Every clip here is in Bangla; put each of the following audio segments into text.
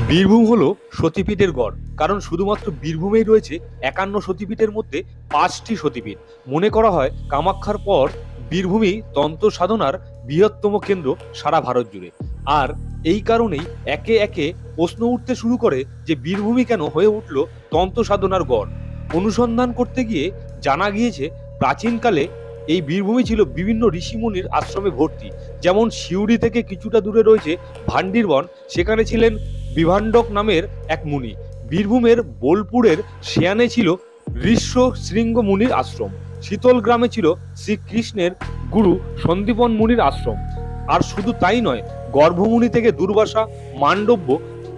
বীরভূম হলো সতীপীঠের গড়, কারণ শুধুমাত্র বীরভূমেই রয়েছে ৫১ সতীপীঠের মধ্যে ৫টি সতীপীঠ। মনে করা হয় কামাখ্যার পর বীরভূমই তন্ত্র সাধনার বৃহত্তম কেন্দ্র সারা ভারত জুড়ে। আর এই কারণেই একে একে প্রশ্ন উঠতে শুরু করে যে বীরভূমই কেন হয়ে উঠল তন্ত্র সাধনার গড়। অনুসন্ধান করতে গিয়ে জানা গিয়েছে প্রাচীনকালে এই বীরভূমি ছিল বিভিন্ন ঋষিমুনির আশ্রমে ভর্তি। যেমন সিউড়ি থেকে কিছুটা দূরে রয়েছে ভান্ডিরবন, সেখানে ছিলেন বিভাণ্ডক নামের এক মুনি। বীরভূমের বোলপুরের শেয়ানে ছিল ঋষ্য শৃঙ্গ মুনির আশ্রম। শীতল গ্রামে ছিল শ্রীকৃষ্ণের গুরু সন্দীপন মুনির আশ্রম। আর শুধু তাই নয়, গর্ভমুনি থেকে দুর্বাসা, মান্ডব্য,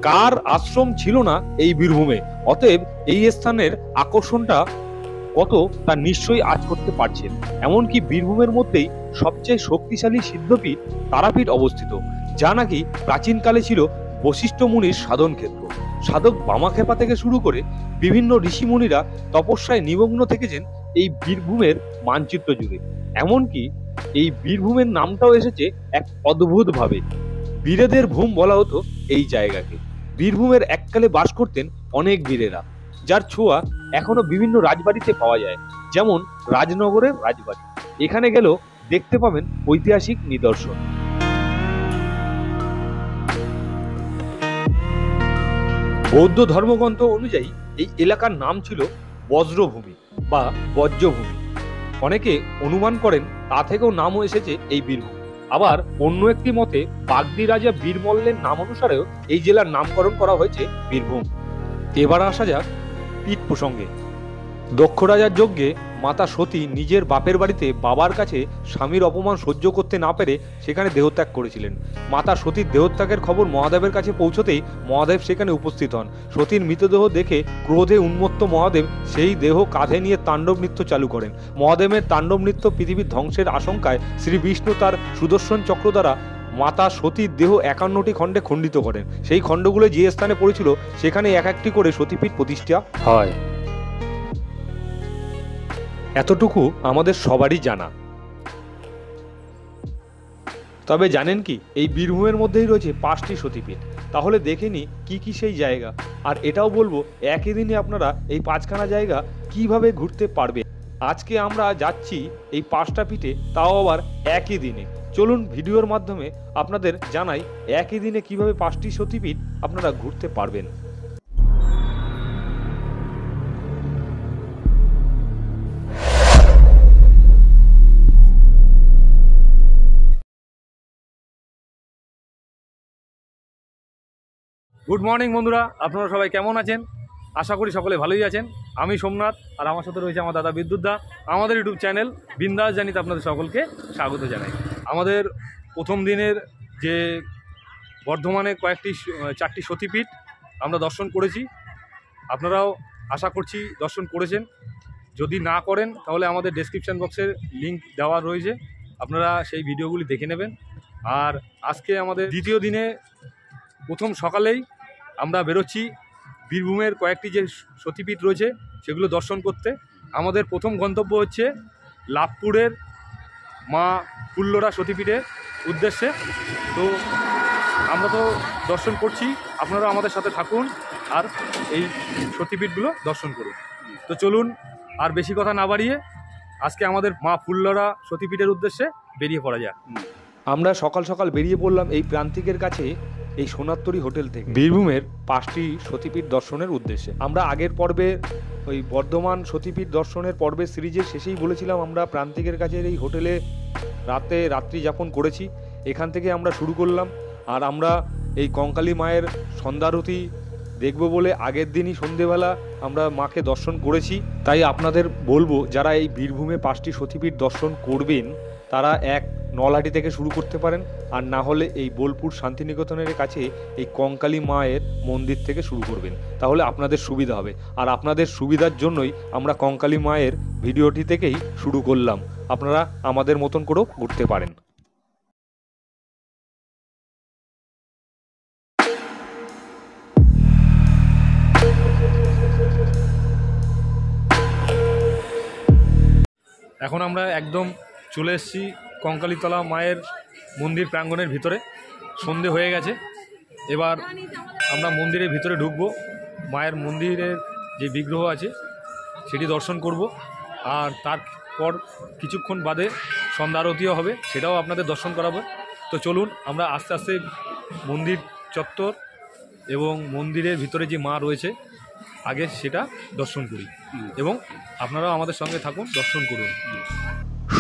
কার আশ্রম ছিল না এই বীরভূমে। অতএব এই স্থানের আকর্ষণটা কত তা নিশ্চয়ই আজ করতে পারছেন। এমনকি বীরভূমের মধ্যেই সবচেয়ে শক্তিশালী সিদ্ধপীঠ তারাপীঠ অবস্থিত, যা নাকি প্রাচীনকালে ছিল বশিষ্ঠ মুনির সাধন ক্ষেত্র। সাধক বামাখ্যাপা থেকে শুরু করে বিভিন্ন ঋষিমুনিরা তপস্যায় নিমগ্ন থেকেছেন এই বীরভূমের মানচিত্র জুড়ে। এমনকি এই বীরভূমের নামটাও এসেছে এক অদ্ভুত ভাবে। বীরেদের ভূম বলা হতো এই জায়গাকে। বীরভূমের এককালে বাস করতেন অনেক বীরেরা, যার ছোঁয়া এখনো বিভিন্ন রাজবাড়িতে পাওয়া যায়। যেমন রাজনগরের রাজবাড়ি, এখানে গেলেও দেখতে পাবেন ঐতিহাসিক নিদর্শন। বৌদ্ধ ধর্মগ্রন্থ অনুযায়ী এই এলাকার নাম ছিল বজ্রভূমি বা বজ্রভূমি। অনেকে অনুমান করেন তা থেকেও নামও এসেছে এই বীরভূম। আবার অন্য একটি মতে বাগদি রাজা বীরমল্লের নাম অনুসারেও এই জেলার নামকরণ করা হয়েছে বীরভূম। এবার আসা যাক পীঠ প্রসঙ্গে। দক্ষ রাজার যজ্ঞে মাতা সতী নিজের বাপের বাড়িতে বাবার কাছে স্বামীর অপমান সহ্য করতে না পেরে সেখানে দেহত্যাগ করেছিলেন। মাতা সতীর দেহত্যাগের খবর মহাদেবের কাছে পৌঁছতেই মহাদেব সেখানে উপস্থিত হন। সতীর মৃতদেহ দেখে ক্রোধে উন্মত্ত মহাদেব সেই দেহ কাঁধে নিয়ে তাণ্ডব নৃত্য চালু করেন। মহাদেবের তাণ্ডব নৃত্য পৃথিবীর ধ্বংসের আশঙ্কায় শ্রী বিষ্ণু তার সুদর্শন চক্র দ্বারা মাতা সতীর দেহ ৫১টি খণ্ডে খণ্ডিত করেন। সেই খণ্ডগুলো যে স্থানে পড়েছিল সেখানে এক একটি করে সতীপীঠ প্রতিষ্ঠা হয়। এতটুকু আমাদের সবারই জানা। তবে জানেন কি, এই বীরভূমের মধ্যেই রয়েছে ৫টি সতীপীঠ। তাহলে দেখে নি কি কি সেই জায়গা। আর এটাও বলবো একই দিনে আপনারা এই ৫খানা জায়গা কিভাবে ঘুরতে পারবেন। আজকে আমরা যাচ্ছি এই ৫টা পীঠে, তাও আবার একই দিনে। চলুন ভিডিওর মাধ্যমে আপনাদের জানাই একই দিনে কিভাবে ৫টি সতীপীঠ আপনারা ঘুরতে পারবেন। গুড মর্নিং বন্ধুরা, আপনারা সবাই কেমন আছেন? আশা করি সকলে ভালোই আছেন। আমি সোমনাথ, আর আমার সাথে রয়েছে আমার দাদা বিদ্যুৎ দা। আমাদের ইউটিউব চ্যানেল বিন্দাস জানিতে আপনাদের সকলকে স্বাগত জানাই। আমাদের প্রথম দিনের যে বর্ধমানে ৪টি সতীপীঠ আমরা দর্শন করেছি। আপনারাও আশা করছি দর্শন করেছেন। যদি না করেন তাহলে আমাদের ডেসক্রিপশন বক্সের লিঙ্ক দেওয়া রয়েছে, আপনারা সেই ভিডিওগুলি দেখে নেবেন। আর আজকে আমাদের দ্বিতীয় দিনে প্রথম সকালেই আমরা বেরোচ্ছি বীরভূমের কয়েকটি যে সতীপীঠ রয়েছে সেগুলো দর্শন করতে। আমাদের প্রথম গন্তব্য হচ্ছে লাভপুরের মা ফুল্লরা সতীপীঠের উদ্দেশ্যে। তো আমরা তো দর্শন করছি, আপনারা আমাদের সাথে থাকুন আর এই সতীপীঠগুলো দর্শন করুন। তো চলুন আর বেশি কথা না বাড়িয়ে আজকে আমাদের মা ফুল্লরা সতীপীঠের উদ্দেশ্যে বেরিয়ে পড়া যাক। আমরা সকাল সকাল বেরিয়ে পড়লাম এই প্রান্তিকের কাছে এই সোনারতরী হোটেল থেকে বীরভূমের 5টি সতীপীঠ দর্শনের উদ্দেশ্যে। আমরা আগের পর্বে ওই বর্ধমান সতীপীঠ দর্শনের পর্বের সিরিজের শেষেই বলেছিলাম আমরা প্রান্তিকের কাছে এই হোটেলে রাত্রি যাপন করেছি। এখান থেকে আমরা শুরু করলাম। আর আমরা এই কঙ্কালী মায়ের সন্ধ্যারতি দেখব বলে আগের দিনই সন্ধেবেলা আমরা মাকে দর্শন করেছি। তাই আপনাদের বলবো, যারা এই বীরভূমে 5টি সতীপীঠ দর্শন করবেন তারা এক নলহাটি থেকে শুরু করতে পারেন, আর না হলে এই বোলপুর শান্তিনিকেতনের কাছে এই কঙ্কালী মায়ের মন্দির থেকে শুরু করবেন, তাহলে আপনাদের সুবিধা হবে। আর আপনাদের সুবিধার জন্যই আমরা কঙ্কালী মায়ের ভিডিওটি থেকেই শুরু করলাম। আপনারা আমাদের মতন করেও ঘুরতে পারেন। এখন আমরা একদম চলে এসেছি কঙ্কালীতলা মায়ের মন্দির প্রাঙ্গণের ভিতরে। সন্ধে হয়ে গেছে, এবার আমরা মন্দিরের ভিতরে ঢুকবো, মায়ের মন্দিরের যে বিগ্রহ আছে সেটি দর্শন করব, আর তারপর কিছুক্ষণ বাদে সন্ধ্যা আরতিও হবে, সেটাও আপনাদের দর্শন করাবো। তো চলুন আমরা আস্তে আস্তে মন্দির চত্বর এবং মন্দিরের ভিতরে যে মা রয়েছে আগে সেটা দর্শন করি, এবং আপনারাও আমাদের সঙ্গে থাকুন, দর্শন করুন।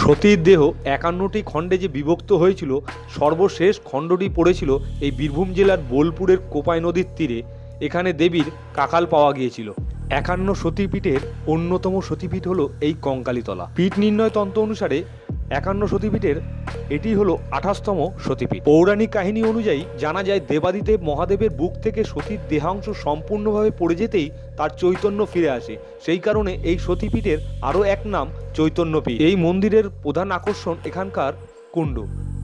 সতীর দেহ 51টি খণ্ডে যে বিভক্ত হয়েছিল, সর্বশেষ খণ্ডটি পড়েছিল এই বীরভূম জেলার বোলপুরের কোপাই নদীর তীরে। এখানে দেবীর কাকাল পাওয়া গিয়েছিল। 51 সতীপীঠের অন্যতম সতীপীঠ হলো এই কঙ্কালীতলা। পীঠ নির্ণয় তন্ত্র অনুসারে 51 সতীপীঠের এটি হলো 28তম সতীপীঠ। পৌরাণিক কাহিনী অনুযায়ী জানা যায়, দেবাদিদেব মহাদেবের বুক থেকে সতীর দেহাংশ সম্পূর্ণভাবে পড়ে যেতেই তার চৈতন্য ফিরে আসে। সেই কারণে এই সতীপীঠের আরও এক নাম চৈতন্যপীঠ। এই মন্দিরের প্রধান আকর্ষণ এখানকার কুণ্ড।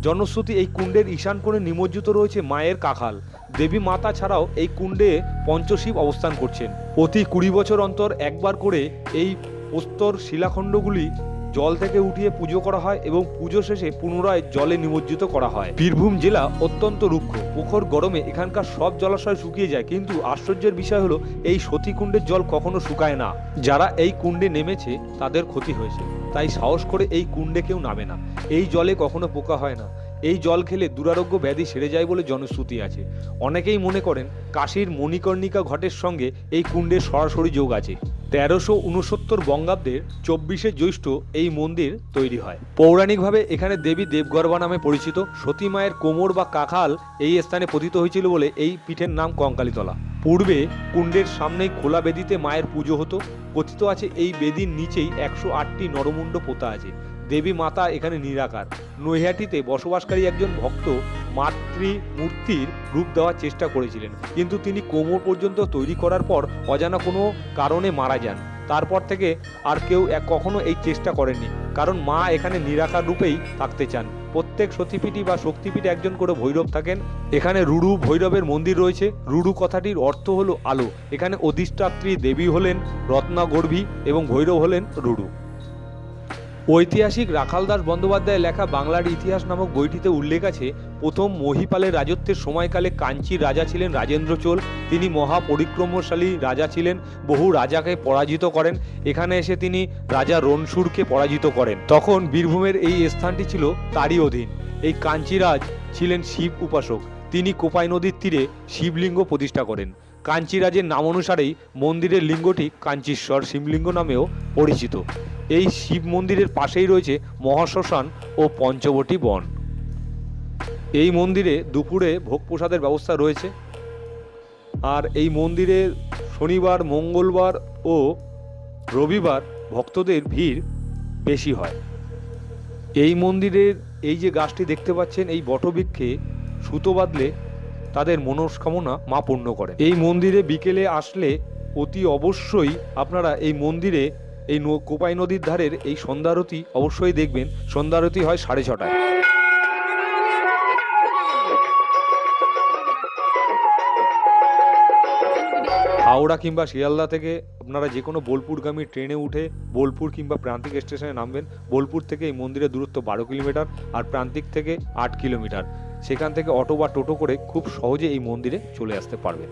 জনশ্রুতি, এই কুণ্ডের ঈশান কোণে নিমজ্জিত রয়েছে মায়ের কাকাল। দেবী মাতা ছাড়াও এই কুণ্ডে পঞ্চশিব অবস্থান করছেন। প্রতি 20 বছর অন্তর একবার করে এই প্রস্তর শিলাখণ্ডগুলি জল থেকে উঠিয়ে পুজো করা হয় এবং পুজো শেষে পুনরায় জলে নিমজ্জিত করা হয়। বীরভূম জেলা অত্যন্ত রুক্ষ, প্রখর গরমে এখানকার সব জলাশয় শুকিয়ে যায়, কিন্তু আশ্চর্যের বিষয় হলো এই সতীকুণ্ডের জল কখনো শুকায় না। যারা এই কুণ্ডে নেমেছে তাদের ক্ষতি হয়েছে, তাই সাহস করে এই কুণ্ডে কেউ নামে না। এই জলে কখনো পোকা হয় না। এই জল খেলে দুরারোগ্য ব্যাধি সেরে যায় বলে জনশ্রুতি আছে। অনেকেই মনে করেন কাশীর মণিকর্ণিকা ঘটের সঙ্গে এই কুণ্ডের সরাসরি যোগ আছে। 1369 বঙ্গাব্দের 24শে জ্যৈষ্ঠ এই মন্দির তৈরি হয়। পৌরাণিকভাবে এখানে দেবী দেবগর্ভা নামে পরিচিত। সতী মায়ের কোমর বা কাকাল এই স্থানে পতিত হয়েছিল বলে এই পীঠের নাম কঙ্কালীতলা। পূর্বে কুণ্ডের সামনেই খোলা বেদিতে মায়ের পুজো হতো। কথিত আছে এই বেদির নিচেই 108টি নরমুণ্ড পোতা আছে। দেবী মাতা এখানে নিরাকার। নৈহাটিতে বসবাসকারী একজন ভক্ত মাতৃমূর্তির রূপ দেওয়ার চেষ্টা করেছিলেন, কিন্তু তিনি কোমর পর্যন্ত তৈরি করার পর অজানা কোনো কারণে মারা যান। তারপর থেকে আর কেউ কখনো এই চেষ্টা করেননি, কারণ মা এখানে নিরাকার রূপেই থাকতে চান। প্রত্যেক সতীপীঠে বা শক্তিপীঠে একজন করে ভৈরব থাকেন। এখানে রুরু ভৈরবের মন্দির রয়েছে। রুরু কথাটির অর্থ হলো আলো। এখানে অধিষ্ঠাত্রী দেবী হলেন রত্নাগর্ভী এবং ভৈরব হলেন রুরু। ঐতিহাসিক রাখালদাস বন্দ্যোপাধ্যায়ের লেখা বাংলার ইতিহাস নামক বইটিতে উল্লেখ আছে, প্রথম মহিপালের রাজত্বের সময়কালে কাঞ্চির রাজা ছিলেন রাজেন্দ্র চোল। তিনি মহাপরিক্রমশালী রাজা ছিলেন, বহু রাজাকে পরাজিত করেন। এখানে এসে তিনি রাজা রণসুরকে পরাজিত করেন। তখন বীরভূমের এই স্থানটি ছিল তারই অধীন। এই কাঞ্চিরাজ ছিলেন শিব উপাসক। তিনি কোপাই নদীর তীরে শিবলিঙ্গ প্রতিষ্ঠা করেন। কাঞ্চিরাজের নাম অনুসারেই মন্দিরের লিঙ্গটি কাঞ্চীশ্বর শিবলিঙ্গ নামেও পরিচিত। এই শিব মন্দিরের পাশেই রয়েছে মহাশ্মশান ও পঞ্চবটী বন। এই মন্দিরে দুপুরে ভোগ প্রসাদের ব্যবস্থা রয়েছে, আর এই মন্দিরে শনিবার, মঙ্গলবার ও রবিবার ভক্তদের ভিড় বেশি হয়। এই মন্দিরের এই যে গাছটি দেখতে পাচ্ছেন, এই বটবৃক্ষে সুতো বাঁধলে তাদের মনস্কামনা মা পূর্ণ করে। এই মন্দিরে বিকেলে আসলে অতি অবশ্যই আপনারা এই মন্দিরে এই কোপাই নদীর ধারের এই সন্ধ্যারতি অবশ্যই দেখবেন। সন্ধ্যারতি হয় 6:30টায়। হাওড়া কিংবা শিয়ালদা থেকে আপনারা যে কোনো বোলপুরগামী ট্রেনে উঠে বোলপুর কিংবা প্রান্তিক স্টেশনে নামবেন। বোলপুর থেকে এই মন্দিরের দূরত্ব 12 কিলোমিটার, আর প্রান্তিক থেকে 8 কিলোমিটার। সেখান থেকে অটো বা টোটো করে খুব সহজে এই মন্দিরে চলে আসতে পারবেন।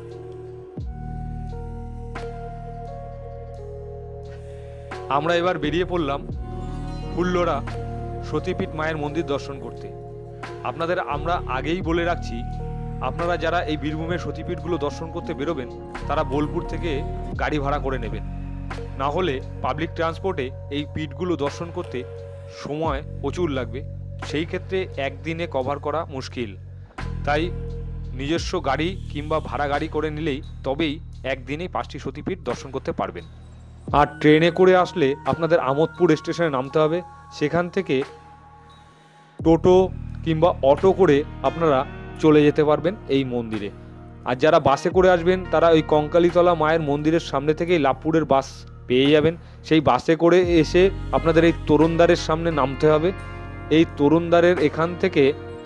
আমরা এবার বেরিয়ে পড়লাম ফুল্লরা সতীপীঠ মায়ের মন্দির দর্শন করতে। আপনাদের আমরা আগেই বলে রাখছি, আপনারা যারা এই বীরভূমের সতীপীঠগুলো দর্শন করতে বেরোবেন তারা বোলপুর থেকে গাড়ি ভাড়া করে নেবেন। না হলে পাবলিক ট্রান্সপোর্টে এই পীঠগুলো দর্শন করতে সময় প্রচুর লাগবে। সেই ক্ষেত্রে একদিনে কভার করা মুশকিল। তাই নিজস্ব গাড়ি কিংবা ভাড়া গাড়ি করে নিলেই তবেই একদিনেই 5টি সতীপীঠ দর্শন করতে পারবেন। আর ট্রেনে করে আসলে আপনাদের আমোদপুর স্টেশনে নামতে হবে। সেখান থেকে টোটো কিংবা অটো করে আপনারা চলে যেতে পারবেন এই মন্দিরে। আর যারা বাসে করে আসবেন তারা ওই কঙ্কালীতলা মায়ের মন্দিরের সামনে থেকেই লাভপুরের বাস পেয়ে যাবেন। সেই বাসে করে এসে আপনাদের এই তরুণদ্বারের সামনে নামতে হবে। এই তরুণদ্বারের এখান থেকে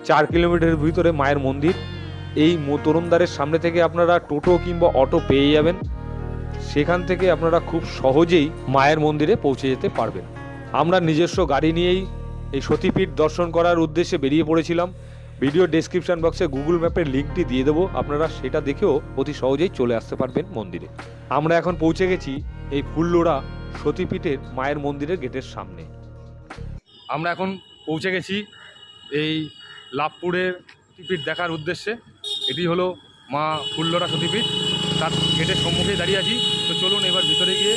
4 কিলোমিটারের ভিতরে মায়ের মন্দির। এই তরুণদ্বারের সামনে থেকে আপনারা টোটো কিংবা অটো পেয়ে যাবেন। সেখান থেকে আপনারা খুব সহজেই মায়ের মন্দিরে পৌঁছে যেতে পারবেন। আমরা নিজস্ব গাড়ি নিয়েই এই সতীপীঠ দর্শন করার উদ্দেশ্যে বেরিয়ে পড়েছিলাম। ভিডিও ডেসক্রিপশন বক্সে গুগল ম্যাপের লিঙ্কটি দিয়ে দেবো, আপনারা সেটা দেখেও অতি সহজেই চলে আসতে পারবেন মন্দিরে। আমরা এখন পৌঁছে গেছি এই ফুললোড়া সতীপীঠের মায়ের মন্দিরের গেটের সামনে। আমরা এখন পৌঁছে গেছি এই লাভপুরের সতীপীঠ দেখার উদ্দেশ্যে। এটি হলো মা ফুললোড়া সতীপীঠ, তার গেটের সম্মুখেই দাঁড়িয়ে আছি। তো চলুন এবার ভিতরে গিয়ে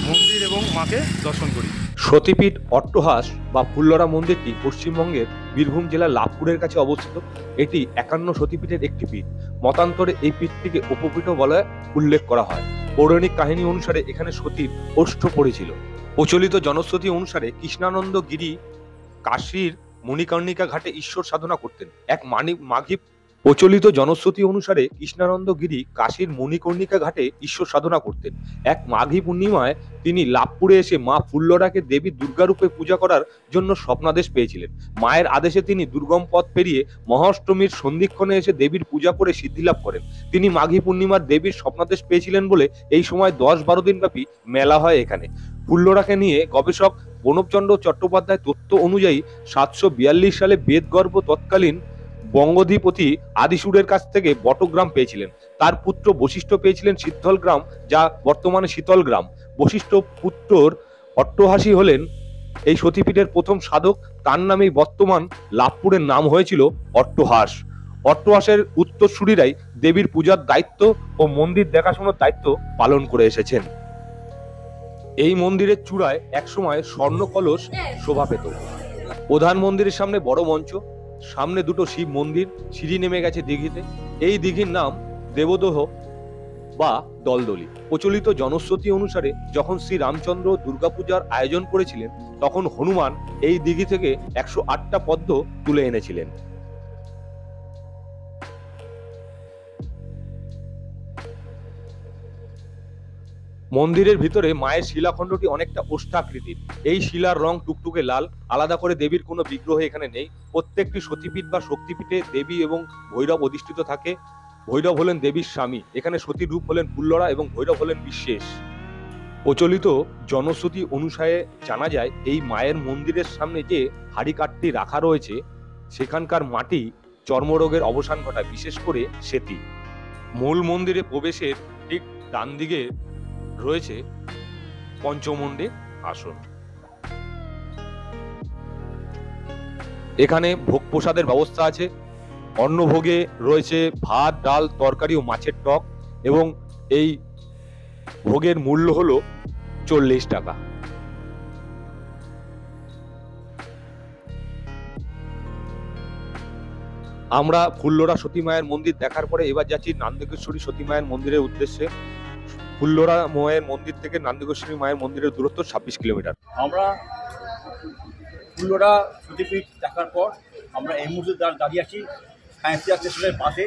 মন্দির এবং মাকে দর্শন করি। সতীপীঠ অট্টহাস বা ফুললরা মন্দিরটি পশ্চিমবঙ্গের বীরভূম জেলার লাভপুরের কাছে অবস্থিত। এটি 51 সতীপীঠের একটি পীঠ। মতান্তরে এই পীঠটিকে উপপীঠও বলে উল্লেখ করা হয়। পৌরাণিক কাহিনী অনুসারে এখানে সতীর ওষ্ঠ পড়েছিল। প্রচলিত জনশ্রুতি অনুসারে কৃষ্ণানন্দ গিরি কাশীর মণিকর্ণিকা ঘাটে ঈশ্বর সাধনা করতেন। প্রচলিত জনশ্রুতি অনুসারে কৃষ্ণানন্দ গিরি কাশীর মণিকর্ণিকা ঘাটে ঈশ্বর সাধনা করতেন। এক মাঘী পূর্ণিমায় তিনি লাভপুরে এসে মা ফুল্লরাকে দেবী দুর্গারূপে পূজা করার জন্য স্বপ্নাদেশ পেয়েছিলেন। মায়ের আদেশে তিনি দুর্গম পথ পেরিয়ে মহাষ্টমীর সন্ধিক্ষণে এসে দেবীর পূজা করে সিদ্ধিলাভ করেন। তিনি মাঘী পূর্ণিমার দেবীর স্বপ্নাদেশ পেয়েছিলেন বলে এই সময় 10-12 দিন ব্যাপী মেলা হয় এখানে। ফুল্লরাকে নিয়ে গবেষক প্রণবচন্দ্র চট্টোপাধ্যায় তথ্য অনুযায়ী 742 সালে বেদগর্ভ তৎকালীন বঙ্গধিপতি আদিসুরের কাছ থেকে বটগ্রাম পেয়েছিলেন। তার পুত্র বশিষ্ঠ পেয়েছিলেন শীতলগ্রাম, যা বর্তমানে শীতলগ্রাম। বশিষ্ঠ পুত্রর অট্টহাসী হলেন এই সতীপীঠের প্রথম সাধক। তার নামেই বর্তমান লাভপুরের নাম হয়েছিল অট্টহাস। অট্টহাসের উত্তরসূরিরাই দেবীর পূজার দায়িত্ব ও মন্দির দেখাশোনার দায়িত্ব পালন করে এসেছেন। এই মন্দিরের চূড়ায় একসময় স্বর্ণ কলস শোভা পেত। প্রধান মন্দিরের সামনে বড় মঞ্চ, সামনে দুটো শিব মন্দির, সিঁড়ি নেমে গেছে দিঘিতে। এই দিঘির নাম দেবদহ বা দলদলি। প্রচলিত জনশ্রুতি অনুসারে যখন শ্রী রামচন্দ্র দুর্গাপূজার আয়োজন করেছিলেন, তখন হনুমান এই দিঘি থেকে 108টা পদ্ম তুলে এনেছিলেন। মন্দিরের ভিতরে মায়ের শিলাখণ্ডটি অনেকটা ওষ্ঠাকৃতির। এই শিলার রং টুকটুকে লাল। আলাদা করে দেবীর কোনো বিগ্রহ এখানে নেই। প্রত্যেকটি সতীপীঠ বা শক্তিপীঠে দেবী এবং ভৈরব অধিষ্ঠিত থাকে। ভৈরব হলেন দেবীর স্বামী। এখানে সতীর রূপ হলেন ফুল্লরা এবং ভৈরব হলেন বিশ্বেশ। প্রচলিত জনশ্রুতি অনুসারে জানা যায়, এই মায়ের মন্দিরের সামনে যে হাড়িকাঠটি রাখা রয়েছে, সেখানকার মাটি চর্মরোগের অবসান ঘটায়, বিশেষ করে সেতি। মূল মন্দিরে প্রবেশের ঠিক ডান দিকে রয়েছে পঞ্চমুণ্ডের আসন। এখানে ভোগ প্রসাদের ব্যবস্থা আছে। অন্নভোগে রয়েছে ভাত, ডাল, তরকারি ও মাছের টক, এবং এই ভোগের মূল্য হলো 40 টাকা। আমরা ফুল্লরা সতী মায়ের মন্দির দেখার পরে এবার যাচ্ছি নান্দিকেশ্বরী সতী মায়ের মন্দিরের উদ্দেশ্যে। ফুল্লরা মায়ের মন্দির থেকে নান্দিকেশ্বরী মায়ের মন্দিরের দূরত্ব 26 কিলোমিটার। আমরা ফুল্লরা সতীপীঠ দেখার পর আমরা এই মুহূর্তে দাঁড়িয়ে আছি সাঁইথিয়া স্টেশনের পাশে।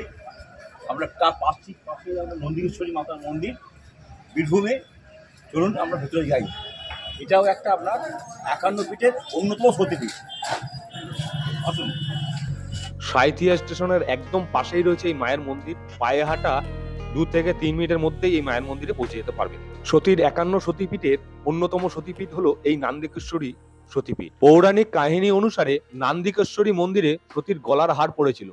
আমরা তার পাশে আমরা নন্দিকেশ্বরী মাতার মন্দির বীরভূমে। চলুন আমরা ভেতরে যাই। এটাও একটা আপনার 51 পীঠের অন্যতম সতীপীঠ। আসুন। সাঁইথিয়া স্টেশনের একদম পাশেই রয়েছে এই মায়ের মন্দির। পায়ে হাঁটা 2 থেকে 3 মিনিটের মধ্যেই এই মায়ের মন্দিরে পৌঁছে যেতে পারবেন। সতীর 51 সতীপীঠের অন্যতম সতীপীঠ হলো এই নান্দিকেশ্বরী সতীপীঠ। পৌরাণিক কাহিনী অনুসারে নান্দিকেশ্বরী মন্দিরে সতীর গলার হার পড়েছিল,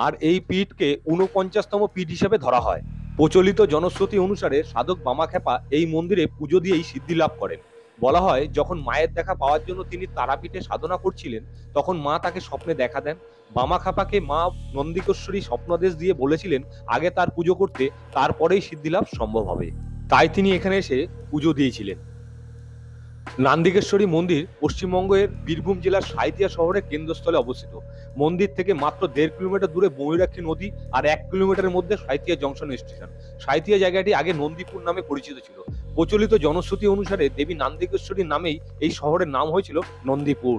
আর এই পীঠকে 49তম পীঠ হিসেবে ধরা হয়। প্রচলিত জনশ্রুতি অনুসারে সাধক বামাখ্যাপা এই মন্দিরে পুজো দিয়েই সিদ্ধি লাভ করেন। বলা হয়, যখন মায়ের দেখা পাওয়ার জন্য তিনি তারাপীঠে সাধনা করছিলেন, তখন মা তাকে স্বপ্নে দেখা দেন। বামাখ্যাপাকে মা নন্দিকেশ্বরী স্বপ্নাদেশ দিয়ে বলেছিলেন আগে তার পুজো করতে, তারপরেই সিদ্ধিলাভ সম্ভব হবে। তাই তিনি এখানে এসে পুজো দিয়েছিলেন। নান্দিকেশ্বরী মন্দির পশ্চিমবঙ্গের বীরভূম জেলার সাঁইথিয়া শহরের কেন্দ্রস্থলে অবস্থিত। মন্দির থেকে মাত্র 1.5 কিলোমিটার দূরে ময়ূরাক্ষী নদী, আর 1 কিলোমিটারের মধ্যে সাঁইথিয়া জংশন স্টেশন। সাঁইথিয়া জায়গাটি আগে নন্দীপুর নামে পরিচিত ছিল। প্রচলিত জনশ্রুতি অনুসারে দেবী নান্দিকেশ্বরীর নামেই এই শহরের নাম হয়েছিল নন্দীপুর।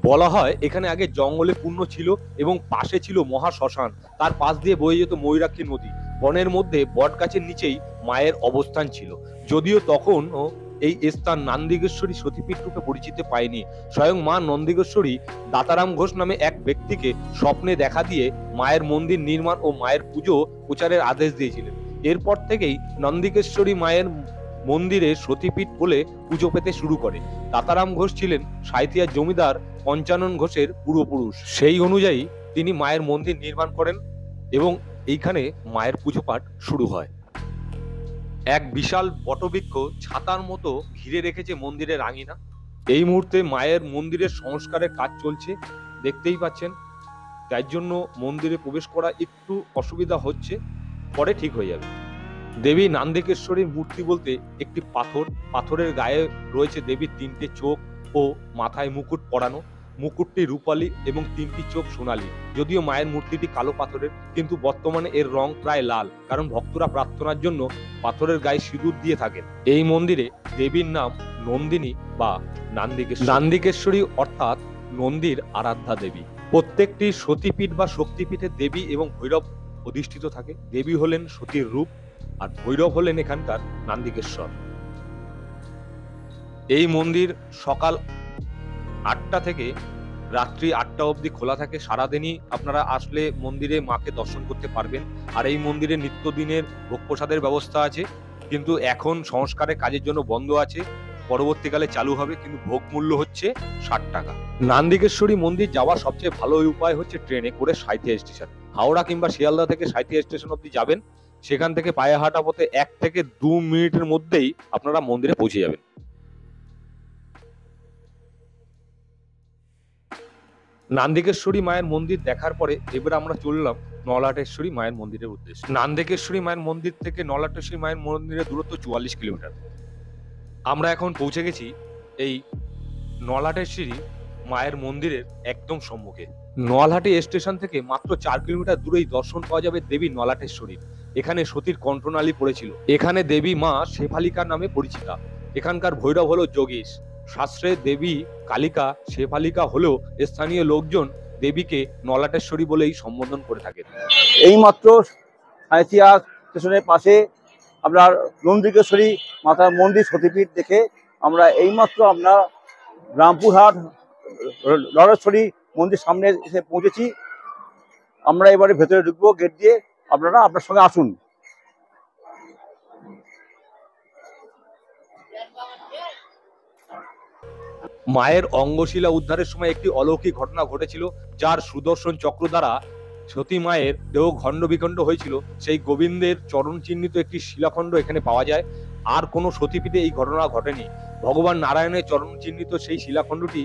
বলা হয়, এখানে আগে জঙ্গলে পূর্ণ ছিল এবং পাশে ছিল মহা শ্মশান। তার পাশ দিয়ে বয়ে যেত ময়ূরাক্ষী নদী। বনের মধ্যে বট গাছের নিচেই মায়ের অবস্থান ছিল। যদিও তখনও এই স্থান নান্দিকেশ্বরী সতীপীঠ রূপে পরিচিতি পায়নি। স্বয়ং মা নন্দিকেশ্বরী দাতারাম ঘোষ নামে এক ব্যক্তিকে স্বপ্নে দেখা দিয়ে মায়ের মন্দির নির্মাণ ও মায়ের পুজো প্রচারের আদেশ দিয়েছিলেন। এরপর থেকেই নন্দিকেশ্বরী মায়ের মন্দিরে সতীপীঠ বলে পুজো পেতে শুরু করে। দাতারাম ঘোষ ছিলেন সাঁইথিয়ার জমিদার পঞ্চানন ঘোষের পূর্বপুরুষ। সেই অনুযায়ী তিনি মায়ের মন্দির নির্মাণ করেন এবং এইখানে মায়ের পুজো পাঠ শুরু হয়। এক বিশাল বটবৃক্ষ ছাতার মতো ঘিরে রেখেছে মন্দিরের আঙিনা। এই মুহূর্তে মায়ের মন্দিরের সংস্কারের কাজ চলছে, দেখতেই পাচ্ছেন। তাই জন্য মন্দিরে প্রবেশ করা একটু অসুবিধা হচ্ছে, পরে ঠিক হয়ে যাবে। দেবী নান্দিকেশ্বরীর মূর্তি বলতে একটি পাথরের গায়ে রয়েছে দেবীর 3টে চোখ ও মাথায় মুকুট পরানো। মুকুটটি রূপালী এবং 3টি চোখ সোনালী। যদিও মায়ের মূর্তিটি কালো পাথরের, কিন্তু বর্তমানে এর রং প্রায় লাল, কারণ ভক্তরা প্রার্থনার জন্য পাথরের গায়ে সিঁদুর দিয়ে থাকেন। এই মন্দিরে দেবীর নাম নন্দিনী বা নান্দিকেশ্বরী অর্থাৎ নন্দীর আরাধ্যা দেবী। প্রত্যেকটি সতীপীঠ বা শক্তিপীঠে দেবী এবং ভৈরব অধিষ্ঠিত থাকে। দেবী হলেন সতীর রূপ আর ভৈরব হলেন এখানকার নান্দিকেশ্বর। এই মন্দির সকাল 8টা থেকে রাত্রি 8টা অবধি খোলা থাকে। সারাদিনই আপনারা আসলে মন্দিরে মাকে দর্শন করতে পারবেন। আর এই মন্দিরে নিত্যদিনের ভোগ প্রসাদের ব্যবস্থা আছে, কিন্তু এখন সংস্কারের কাজের জন্য বন্ধ আছে, পরবর্তীকালে চালু হবে, কিন্তু ভোগ মূল্য হচ্ছে 60 টাকা। নান্দিকেশ্বরী মন্দির যাওয়ার সবচেয়ে ভালো উপায় হচ্ছে ট্রেনে করে সাঁইথিয়া স্টেশন। হাওড়া কিংবা শিয়ালদা থেকে সাঁইথিয়া স্টেশন অবধি যাবেন, সেখান থেকে পায়ে হাঁটা পথে 1 থেকে 2 মিনিটের মধ্যেই আপনারা মন্দিরে পৌঁছে যাবেন। নান্দিকেশ্বরী মায়ের মন্দির দেখার পরে এবার আমরা চললাম নলাটেশ্বরী মায়ের মন্দিরের উদ্দেশ্যে। নান্দিকেশ্বরী মায়ের মন্দির থেকে নলাটেশ্বরী মায়ের মন্দিরের দূরত্ব 44 কিলোমিটার। আমরা এখন পৌঁছে গেছি এই নলাটেশ্বরী মায়ের মন্দিরের একদম সম্মুখে। নলহাটি স্টেশন থেকে মাত্র 4 কিলোমিটার দূরেই দর্শন পাওয়া যাবে দেবী নলাটেশ্বরী। এখানে সতীর কণ্ঠনালী পড়েছিল। এখানে দেবী মা শেফালিকার নামে পরিচিতা। এখানকার ভৈরব হলো যোগীশ। শাস্ত্রে দেবী কালিকা শেফালিকা হলেও স্থানীয় লোকজন দেবীকে নলাটেশ্বরী বলেই সম্বোধন করে থাকেন। এইমাত্র সাঁইথিয়া স্টেশনের পাশে আপনার নন্দিকেশ্বরী মাতার মন্দির সতীপীঠ দেখে আমরা এইমাত্র আপনার রামপুরহাট নরেশ্বরী মন্দির সামনে এসে পৌঁছেছি। আমরা এবারে ভেতরে ঢুকবো গেট দিয়ে, আপনারা আপনার সঙ্গে আসুন। মায়ের অঙ্গশিলা উদ্ধারের সময় একটি অলৌকিক ঘটনা ঘটেছিল, যার সুদর্শন চক্র দ্বারা সতী মায়ের দেহ খণ্ড বিখণ্ড হয়েছিল। সেই গোবিন্দের চরণ চিহ্নিত একটি শিলাখণ্ড এখানে পাওয়া যায়। আর কোনো সতীপীঠে এই ঘটনা ঘটেনি। ভগবান নারায়ণের চরণ চিহ্নিত সেই শিলাখণ্ডটি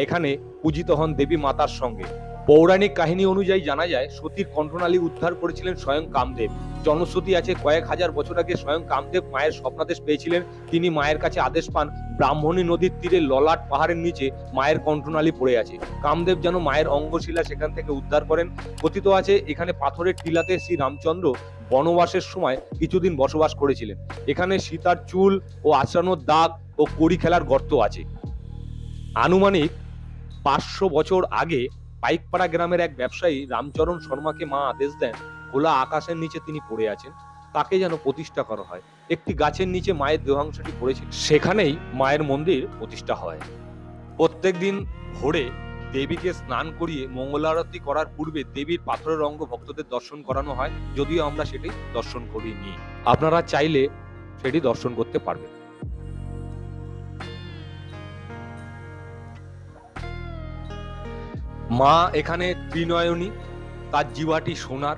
এখানে পূজিত হন দেবী মাতার সঙ্গে। পৌরাণিক কাহিনী অনুযায়ী জানা যায় সতীর কণ্ঠনালী উদ্ধার করেছিলেন স্বয়ং কামদেব। জনশ্রুতি আছে কয়েক হাজার বছর আগে স্বয়ং কামদেব মায়ের স্বপ্নাদেশ পেয়েছিলেন। তিনি মায়ের কাছে আদেশ পান, ব্রাহ্মণী নদীর তীরে ললাট পাহাড়ের নিচে মায়ের কণ্ঠনালী পড়ে আছে। কামদেব যেন মায়ের অঙ্গশিলা সেখান থেকে উদ্ধার করেন। কথিত আছে এখানে পাথরের টিলাতে শ্রী রামচন্দ্র বনবাসের সময় কিছুদিন বসবাস করেছিলেন। এখানে সীতার চুল ও আঁচড়ানোর দাগ ও কড়ি খেলার গর্ত আছে। আনুমানিক 500 বছর আগে পাইকপাড়া গ্রামের এক ব্যবসায়ী রামচরণ শর্মাকে মা আদেশ দেন, খোলা আকাশের নিচে তিনি পড়ে আছেন, তাকে যেন প্রতিষ্ঠা করা হয়। একটি গাছের নিচে মায়ের দেহাংশটি পড়েছিল, সেখানেই মায়ের মন্দির প্রতিষ্ঠা হয়। প্রত্যেক দিন ভোরে দেবীকে স্নান করিয়ে মঙ্গলারতি করার পূর্বে দেবীর পাথরের অঙ্গ ভক্তদের দর্শন করানো হয়, যদিও আমরা সেটি দর্শন করিনি। আপনারা চাইলে সেটি দর্শন করতে পারবেন। মা এখানে ত্রিনয়নী, তার জিহ্বাটি সোনার।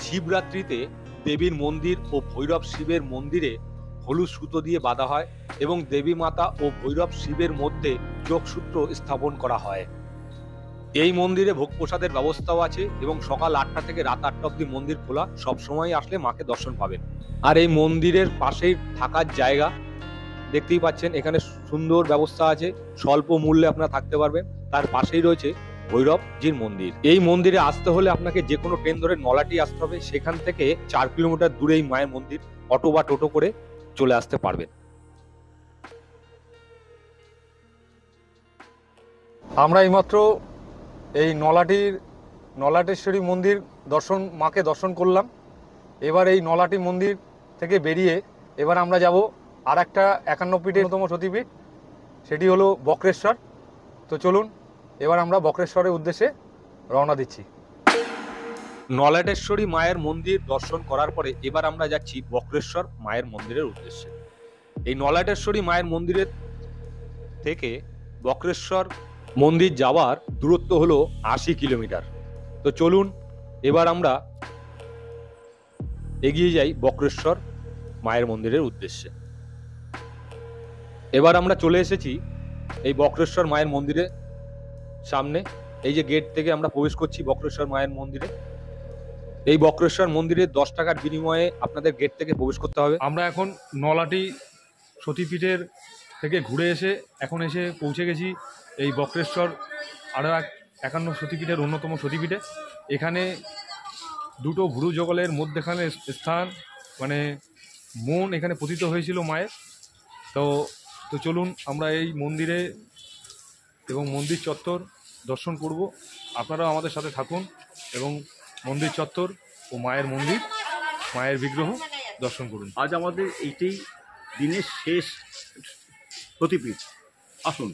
শিবরাত্রিতে দেবীর মন্দির ও ভৈরব শিবের মন্দিরে হলুদ সুতো দিয়ে বাঁধা হয় এবং দেবী মাতা ও ভৈরব শিবের মধ্যে যোগসূত্র স্থাপন করা হয়। এই মন্দিরে ভোগ প্রসাদের ব্যবস্থাও আছে এবং সকাল 8টা থেকে রাত 8টা অবধি মন্দির খোলা। সব সময় আসলে মাকে দর্শন পাবেন। আর এই মন্দিরের পাশেই থাকার জায়গা দেখতেই পাচ্ছেন, এখানে সুন্দর ব্যবস্থা আছে, স্বল্প মূল্যে আপনারা থাকতে পারবেন। তার পাশেই রয়েছে ভৈরবজির মন্দির। এই মন্দিরে আসতে হলে আপনাকে যে কোনো ট্রেন ধরে নলাটি আসতে হবে। সেখান থেকে 4 কিলোমিটার দূরেই মায়ের মন্দির। অটো বা টোটো করে চলে আসতে পারবেন। আমরা এইমাত্র এই নলাটেশ্বরী মন্দির মাকে দর্শন করলাম। এবার এই নলাটি মন্দির থেকে বেরিয়ে এবার আমরা যাব আর একটা 51 পীঠের অন্যতম সতীপীঠ, সেটি হলো বক্রেশ্বর। তো চলুন এবার আমরা বক্রেশ্বরের উদ্দেশ্যে রওনা দিচ্ছি। নলাটেশ্বরী মায়ের মন্দির দর্শন করার পরে এবার আমরা যাচ্ছি বক্রেশ্বর মায়ের মন্দিরের উদ্দেশ্যে। এই নলাটেশ্বরী মায়ের মন্দিরের থেকে বক্রেশ্বর মন্দির যাওয়ার দূরত্ব হলো 80 কিলোমিটার। তো চলুন এবার আমরা এগিয়ে যাই বক্রেশ্বর মায়ের মন্দিরের উদ্দেশ্যে। এবার আমরা চলে এসেছি এই বক্রেশ্বর মায়ের মন্দিরের সামনে। এই যে গেট থেকে আমরা প্রবেশ করছি বক্রেশ্বর মায়ের মন্দিরে। এই বক্রেশ্বর মন্দিরে 10 টাকার বিনিময়ে আপনাদের গেট থেকে প্রবেশ করতে হবে। আমরা এখন নলাটি সতীপীঠের থেকে ঘুরে এসে এখন এসে পৌঁছে গেছি এই বক্রেশ্বর আরও এক 51 সতীপীঠের অন্যতম সতীপীঠে। এখানে দুটো ভুরু জগলের মধ্যেখানে স্থান, মানে মন এখানে পতিত হয়েছিল মায়ের। তো তো চলুন আমরা এই মন্দিরে এবং মন্দির চত্বর দর্শন করব। আপনারাও আমাদের সাথে থাকুন এবং মন্দির চত্বর ও মায়ের মন্দির, মায়ের বিগ্রহ দর্শন করুন। আজ আমাদের এইটাই দিনের শেষ সতীপীঠ। আসুন।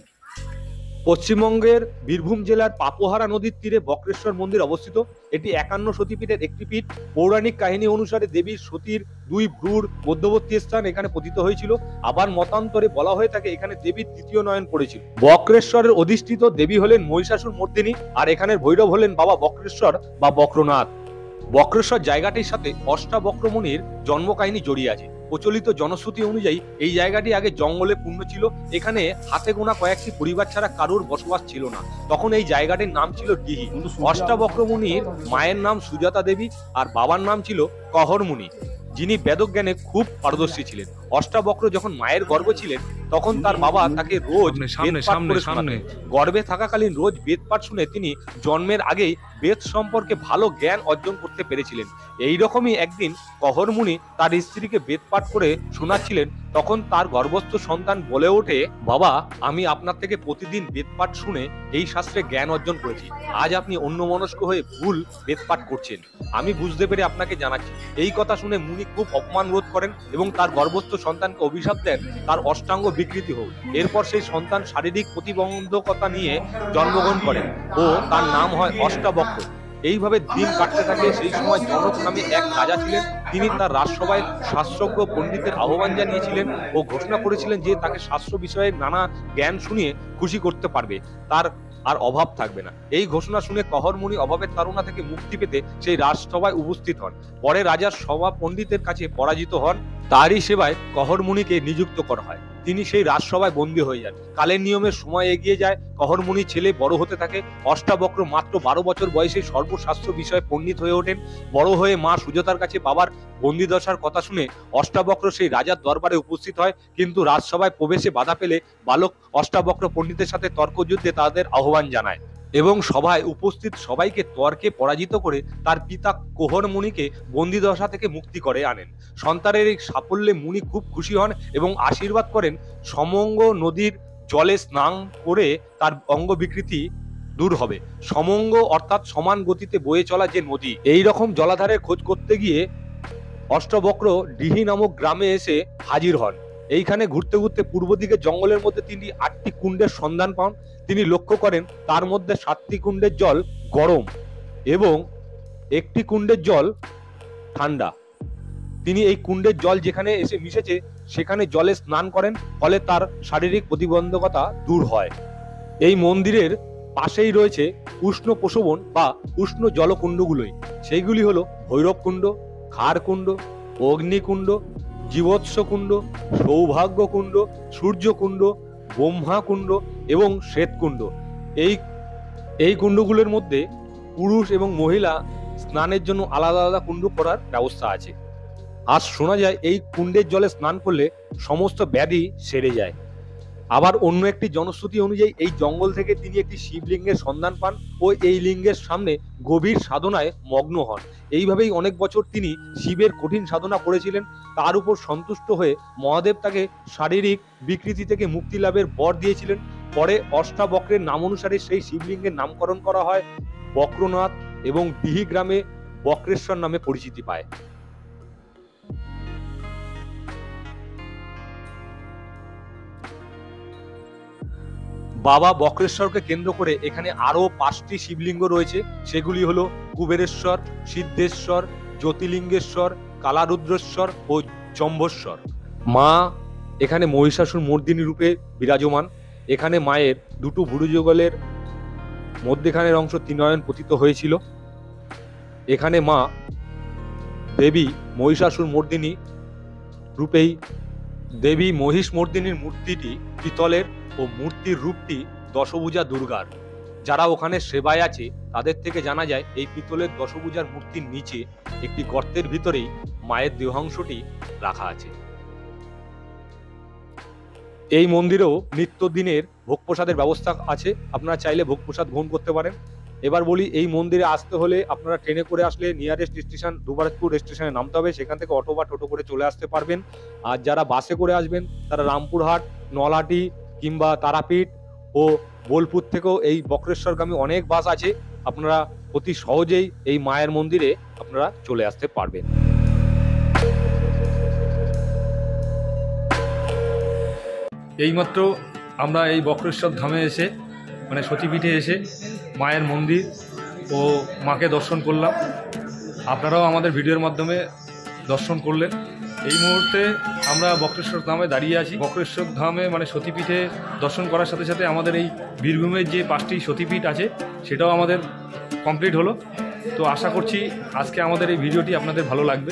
পশ্চিমবঙ্গের বীরভূম জেলার পাপোহারা নদীর তীরে বক্রেশ্বর মন্দির অবস্থিত। এটি 51 সতীপীঠের একটি পীঠ। পৌরাণিক কাহিনী অনুসারে দেবীর সতীর 2 ভ্রুর মধ্যবর্তী স্থান এখানে পতিত হয়েছিল। আবার মতান্তরে বলা হয়ে থাকে এখানে দেবীর তৃতীয় নয়ন পড়েছিল। বক্রেশ্বরের অধিষ্ঠিত দেবী হলেন মহিষাসুর মর্দিনী, আর এখানের ভৈরব হলেন বাবা বক্রেশ্বর বা বক্রনাথ। বক্রেশ্বর জায়গাটির সাথে অষ্টাবক্রমুনির জন্মকাহিনী জড়িয়ে আছে। প্রচলিত জনশ্রুতি অনুযায়ী এই জায়গাটি আগে জঙ্গলে পূর্ণ ছিল। এখানে হাতে গোনা কয়েকটি পরিবার ছাড়া কারোর বসবাস ছিল না। তখন এই জায়গাটির নাম ছিল ডিহি। অষ্টাবক্রমুনির মায়ের নাম সুজাতা দেবী আর বাবার নাম ছিল কহরমুনি, যিনি বেদজ্ঞানে খুব পারদর্শী ছিলেন। অষ্টাবক্র যখন মায়ের গর্ভে ছিলেন তখন তার বাবা তাকে রোজ গর্ভে থাকাকালীন রোজ বেদ পাঠ শুনে তিনি জন্মের আগেই বেদ সম্পর্কে ভালো জ্ঞান অর্জন করতে পেরেছিলেন। এই রকমই একদিন কহরমুনি তার স্ত্রীকে বেদ পাঠ করে শোনাচ্ছিলেন। তখন তার গর্ভস্থ সন্তান বলে ওঠে, বাবা, আমি আপনার থেকে প্রতিদিন বেদ পাঠ শুনে এই শাস্ত্রে জ্ঞান অর্জন করেছি। আজ আপনি অন্যমনস্ক হয়ে ভুল বেদ পাঠ করছেন, আমি বুঝতে পেরে আপনাকে জানাচ্ছি। এই কথা শুনে মুনি খুব অপমান বোধ করেন এবং তার গর্ভস্থ সন্তানকে অভিশাপ দেন তার অষ্টাঙ্গ বিকৃতি হোক। এরপর সেই সন্তান শারীরিক প্রতিবন্ধকতা নিয়ে জন্মগ্রহণ করেন ও তার নাম হয় অষ্টাবক্র। এইভাবে দিন কাটতে থাকে। সেই সময় জনক নামে এক রাজা ছিলেন। তিনি তার রাজসভায় শাস্ত্রজ্ঞ পণ্ডিতের আহ্বান জানিয়েছিলেন ও ঘোষণা করেছিলেন যে তাকে শাস্ত্র বিষয়ে নানা জ্ঞান শুনিয়ে খুশি করতে পারবে, তার আর অভাব থাকবে না। এই ঘোষণা শুনে কহরমুনি অভাবের তাড়না থেকে মুক্তি পেতে সেই রাজসভায় উপস্থিত হন। পরে রাজার সভা পণ্ডিতের কাছে পরাজিত হন। তারই সেবায় কহরমুনিকে নিযুক্ত করা হয়। তিনি সেই রাজসভায় বন্দী হয়ে যান। কালের নিয়মের সময় এগিয়ে যায়। কহরমুনির ছেলে বড় হতে থাকে। অষ্টাবক্র মাত্র 12 বছর বয়সে সর্বশাস্ত্র বিষয়ে পণ্ডিত হয়ে ওঠেন। বড় হয়ে মা সুজাতার কাছে বাবার বন্দিদশার কথা শুনে অষ্টাবক্র সেই রাজার দরবারে উপস্থিত হয়। কিন্তু রাজসভায় প্রবেশে বাধা পেলে বালক অষ্টাবক্র পণ্ডিতের সাথে তর্কযুদ্ধে তাদের আহ্বান জানায় এবং সভায় উপস্থিত সবাইকে তর্কে পরাজিত করে তার পিতা কহরমুনিকে বন্দিদশা থেকে মুক্তি করে আনেন। সন্তানের এই সাফল্যে মুনি খুব খুশি হন এবং আশীর্বাদ করেন সমঙ্গ নদীর জলে স্নান করে তার অঙ্গ বিকৃতি দূর হবে। সমঙ্গ অর্থাৎ সমান গতিতে বয়ে চলা যে নদী। এই রকম জলাধারের খোঁজ করতে গিয়ে অষ্টবক্র ডিহি নামক গ্রামে এসে হাজির হন। এইখানে ঘুরতে ঘুরতে পূর্ব দিকে জঙ্গলের মধ্যে তিনি 8টি কুণ্ডের সন্ধান পান। তিনি লক্ষ্য করেন তার মধ্যে 7টি কুণ্ডের জল গরম এবং 1টি কুণ্ডের জল ঠান্ডা। তিনি এই কুণ্ডের জল যেখানে এসে মিশেছে সেখানে জলে স্নান করেন, ফলে তার শারীরিক প্রতিবন্ধকতা দূর হয়। এই মন্দিরের পাশেই রয়েছে উষ্ণ প্রসবন বা উষ্ণ জলকুণ্ডগুলোই। সেইগুলি হলো ভৈরব কুণ্ড, খার কুণ্ড, অগ্নিকুণ্ড, জীবৎস কুণ্ড, সৌভাগ্য কুণ্ড, সূর্য কুণ্ড, ব্রহ্মা কুণ্ড এবং শ্বেতকুণ্ড। এই কুণ্ডগুলোর মধ্যে পুরুষ এবং মহিলা স্নানের জন্য আলাদা আলাদা কুণ্ড করার ব্যবস্থা আছে। আর শোনা যায় এই কুণ্ডের জলে স্নান করলে সমস্ত ব্যাধি সেরে যায়। আবার অন্য একটি জনশ্রুতি অনুযায়ী এই জঙ্গল থেকে তিনি একটি শিবলিঙ্গের সন্ধান পান ও এই লিঙ্গের সামনে গভীর সাধনায় মগ্ন হন। এইভাবেই অনেক বছর তিনি শিবের কঠিন সাধনা করেছিলেন। তার উপর সন্তুষ্ট হয়ে মহাদেব তাকে শারীরিক বিকৃতি থেকে মুক্তি লাভের বর দিয়েছিলেন। পরে অষ্টাবক্রের নাম অনুসারে সেই শিবলিঙ্গের নামকরণ করা হয় বক্রনাথ এবং ডিহি গ্রামে বক্রেশ্বর নামে পরিচিতি পায়। বাবা বক্রেশ্বরকে কেন্দ্র করে এখানে আরো 5টি শিবলিঙ্গ রয়েছে। সেগুলি হলো কুবেরেশ্বর, সিদ্ধেশ্বর, জ্যোতির্লিঙ্গেশ্বর, কালারুদ্রেশ্বর ও জম্ভেশ্বর। মা এখানে মহিষাসুর মর্দিনী রূপে বিরাজমান। এখানে মায়ের দুটো ভুরুযুগলের মধ্যেখানের অংশ ত্রিনয়ন পতিত হয়েছিল। এখানে মা দেবী মহিষাসুর মর্দিনী রূপেই দেবী মহিষমর্দিনীর মূর্তিটি পিতলের ও মূর্তির রূপটি দশভুজা দুর্গার। যারা ওখানে সেবায় আছে তাদের থেকে জানা যায় এই পিতলের দশভুজার মূর্তির নিচে একটি গর্তের ভিতরেই মায়ের দেহাংশটি রাখা আছে। এই মন্দিরেও নিত্যদিনের ভোগ প্রসাদের ব্যবস্থা আছে, আপনারা চাইলে ভোগ প্রসাদ গ্রহণ করতে পারেন। এবার বলি, এই মন্দিরে আসতে হলে আপনারা ট্রেনে করে আসলে নিয়ারেস্ট স্টেশন দুবরাজপুর স্টেশনে নামতে হবে, সেখান থেকে অটো বা টোটো করে চলে আসতে পারবেন। আর যারা বাসে করে আসবেন তারা রামপুরহাট, নলহাটি কিংবা তারাপীঠ ও বোলপুর থেকেও এই বক্রেশ্বরগামী অনেক বাস আছে, আপনারা অতি সহজেই এই মায়ের মন্দিরে আপনারা চলে আসতে পারবেন। এইমাত্র আমরা এই বক্রেশ্বর ধামে এসে মানে সতীপীঠে এসে মায়ের মন্দির ও মাকে দর্শন করলাম। আপনারাও আমাদের ভিডিওর মাধ্যমে দর্শন করলেন। এই মুহূর্তে আমরা বক্রেশ্বর ধামে দাঁড়িয়ে আছি। বক্রেশ্বর ধামে মানে সতীপীঠে দর্শন করার সাথে সাথে আমাদের এই বীরভূমের যে 5টি সতীপীঠ আছে সেটাও আমাদের কমপ্লিট হলো। তো আশা করছি আজকে আমাদের এই ভিডিওটি আপনাদের ভালো লাগবে।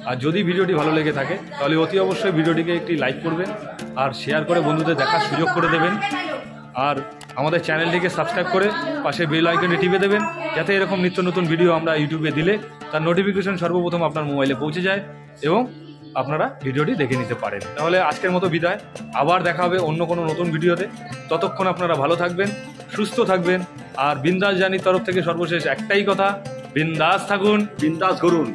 আর যদি ভিডিওটি ভালো লেগে থাকে তাহলে অতি অবশ্যই ভিডিওটিকে একটি লাইক করবেন আর শেয়ার করে বন্ধুদের দেখার সুযোগ করে দেবেন। আর আমাদের চ্যানেলটিকে সাবস্ক্রাইব করে পাশে বেল আইকনে টিপে দেবেন, যাতে এরকম নিত্য নতুন ভিডিও আমরা ইউটিউবে দিলে তার নোটিফিকেশন সর্বপ্রথম আপনার মোবাইলে পৌঁছে যায় এবং আপনারা ভিডিওটি দেখে নিতে পারেন। তাহলে আজকের মতো বিদায়, আবার দেখা হবে অন্য কোনো নতুন ভিডিওতে। ততক্ষণ আপনারা ভালো থাকবেন, সুস্থ থাকবেন। আর বিন্দাস জার্নির তরফ থেকে সর্বশেষ একটাই কথা, বিন্দাস থাকুন, বিন্দাস ঘুরুন।